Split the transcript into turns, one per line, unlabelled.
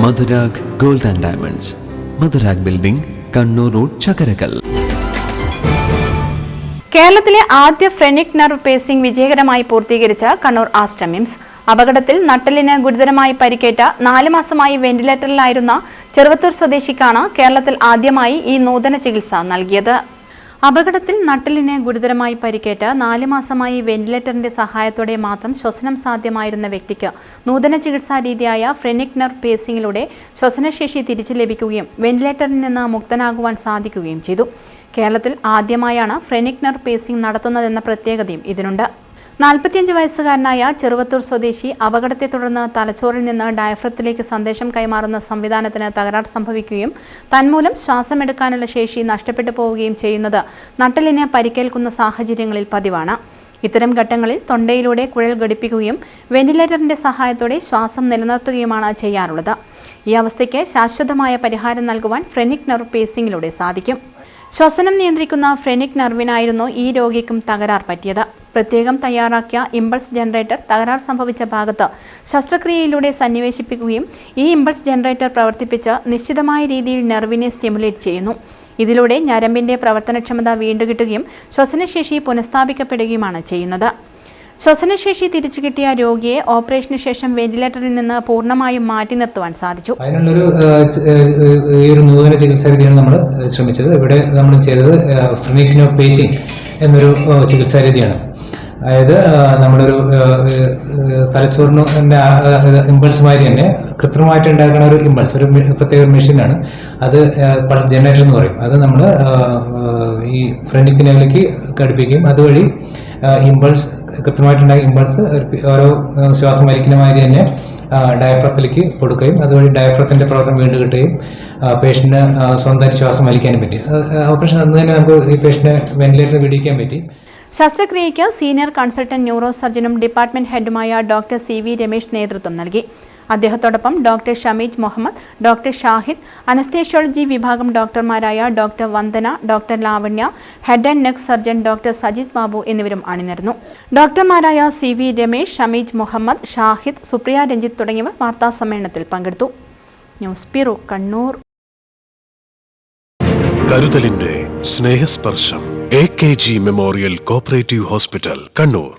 Madhurag gold and diamonds, Madhurag building, Kannur road, Chakkarakal.
കേരളത്തിലെ ആദ്യ phrenic nerve pacing വിജയകരമായി പൂർത്തീകരിച്ച കണ്ണൂർ ആസ്റ്റർ മിംസ്. അപകടത്തിൽ നട്ടെല്ലിന് ഗുരുതരമായി പരിക്കേറ്റ 4 മാസമായി വെന്റിലേറ്ററിലായിരുന്ന ചെറുവത്തൂർ സ്വദേശിക്കാണ് കേരളത്തിൽ ആദ്യമായി ഈ നൂതന ചികിത്സ നൽകിയത്. അപകടത്തിൽ നട്ടെല്ലിന് ഗുരുതരമായി പരിക്കേറ്റ 4 മാസമായി വെന്റിലേറ്ററിന്റെ സഹായത്തോടെ മാത്രം ശ്വസനം സാധ്യമായിരുന്ന വ്യക്തിക്ക് നൂതന ചികിത്സാ രീതിയായ ഫ്രെനിക് നെർവ് പേസിംഗിലൂടെ ശ്വസനശേഷി തിരിച്ചു ലഭിക്കുകയും വെന്റിലേറ്ററിൽ നിന്ന് മുക്തനാകുവാൻ സാധിക്കുകയും ചെയ്തു. കേരളത്തിൽ ആദ്യമായാണ് ഫ്രെനിക് നെർവ് പേസിംഗ് നടത്തുന്നതെന്ന പ്രത്യേകതയും ഇതിനുണ്ട്. 45 വയസ്സുകാരനായ ചെറുവത്തൂർ സ്വദേശി അപകടത്തെ തുടർന്ന് തലച്ചോറിൽ നിന്ന് ഡയഫ്രത്തിലേക്ക് സന്ദേശം കൈമാറുന്ന സംവിധാനത്തിന് തകരാർ സംഭവിക്കുകയും തന്മൂലം ശ്വാസമെടുക്കാനുള്ള ശേഷി നഷ്ടപ്പെട്ടു പോവുകയും ചെയ്യുന്നത് നട്ടെല്ലിന് പരിക്കേൽക്കുന്ന സാഹചര്യങ്ങളിൽ പതിവാണ്. ഇത്തരം ഘട്ടങ്ങളിൽ തൊണ്ടയിലൂടെ കുഴൽ ഘടിപ്പിക്കുകയും വെന്റിലേറ്ററിന്റെ സഹായത്തോടെ ശ്വാസം നിലനിർത്തുകയുമാണ് ചെയ്യാറുള്ളത്. ഈ അവസ്ഥയ്ക്ക് ശാശ്വതമായ പരിഹാരം നൽകുവാൻ ഫ്രെനിക് നെർവ് പേസിംഗിലൂടെ സാധിക്കും. ശ്വസനം നിയന്ത്രിക്കുന്ന ഫ്രെനിക് നെർവിനായിരുന്നു ഈ രോഗിക്കും തകരാർ പറ്റിയത്. പ്രത്യേകം തയ്യാറാക്കിയ ഇമ്പൾസ് ജനറേറ്റർ തകരാർ സംഭവിച്ച ഭാഗത്ത് ശസ്ത്രക്രിയയിലൂടെ സന്നിവേശിപ്പിക്കുകയും ഈ ഇമ്പൾസ് ജനറേറ്റർ പ്രവർത്തിപ്പിച്ച് നിശ്ചിതമായ രീതിയിൽ നെർവിനെ സ്റ്റിമുലേറ്റ് ചെയ്യുന്നു. ഇതിലൂടെ ഞരമ്പിന്റെ പ്രവർത്തനക്ഷമത വീണ്ടുകിട്ടുകയും ശ്വസനശേഷി പുനഃസ്ഥാപിക്കപ്പെടുകയുമാണ് ചെയ്യുന്നത്. ശ്വസനശേഷി തിരിച്ചു കിട്ടിയ രോഗിയെ ഓപ്പറേഷന് ശേഷം വെന്റിലേറ്ററിൽ നിന്ന് പൂർണ്ണമായും മാറ്റി നിർത്തുവാൻ സാധിച്ചു.
അതിനുള്ളൊരു നൂതന ചികിത്സാ രീതിയാണ് നമ്മൾ ശ്രമിച്ചത്. ഇവിടെ നമ്മൾ ചെയ്തത് ഫ്രെനിക് നെർവ് പേസിംഗ് എന്നൊരു ചികിത്സാ രീതിയാണ്. അതായത് നമ്മളൊരു തലച്ചോറിന് ഇമ്പൾസ് മാതിരി തന്നെ കൃത്രിമമായിട്ട് ഉണ്ടാക്കുന്ന ഒരു ഇമ്പൾസ്, ഒരു പ്രത്യേക മെഷീനാണ് അത്. പൾസ് ജനറേറ്റർ എന്ന് പറയും. അത് നമ്മൾ ഈ ഫ്രെനിക് നെർവിലേക്ക് ഘടിപ്പിക്കുകയും അതുവഴി ഇമ്പൾസ് കൃത്യമായിട്ടുണ്ടായ ഇമ്പൾസ് ഓരോ ശ്വാസം വലിക്കുന്ന മാതിരി തന്നെ ഡയഫ്രത്തിലേക്ക് കൊടുക്കുകയും അതുവഴി ഡയഫ്രത്തിന്റെ പ്രവർത്തനം വീണ്ടും കിട്ടുകയും പേഷ്യന്റിന് സ്വന്തമായിട്ട് ശ്വാസം വലിക്കാനും പറ്റി. ഓപ്പറേഷൻ അന്ന് തന്നെ നമുക്ക് ഈ പേഷ്യന്റിനെ വെന്റിലേറ്ററിൽ വിടിയിക്കാൻ പറ്റി.
ശസ്ത്രക്രിയയ്ക്ക് സീനിയർ കൺസൾട്ടന്റ് ന്യൂറോ സർജനും ഡിപ്പാർട്ട്മെന്റ് ഹെഡുമായ ഡോക്ടർ CV രമേശ് നേതൃത്വം നൽകി. അദ്ദേഹത്തോടൊപ്പം doctor Shameej Muhammad, doctor Shahid, anaesthesiology വിഭാഗം ഡോക്ടർമാരായ doctor Vandana, doctor Lavanya, head and neck surgeon doctor Sajith Babu എന്നിവരും അണിനിരന്നു. ഡോക്ടർമാരായ CV രമേശ്, ഷമീജ് മുഹമ്മദ്, ഷാഹിദ്, സുപ്രിയ രഞ്ജിത്ത് തുടങ്ങിയവർ വാർത്താസമ്മേളനത്തിൽ പങ്കെടുത്തു. News bureau, Kannur.
കരുതലിന്റെ സ്നേഹസ്പർശം AKG memorial cooperative hospital, Kannur.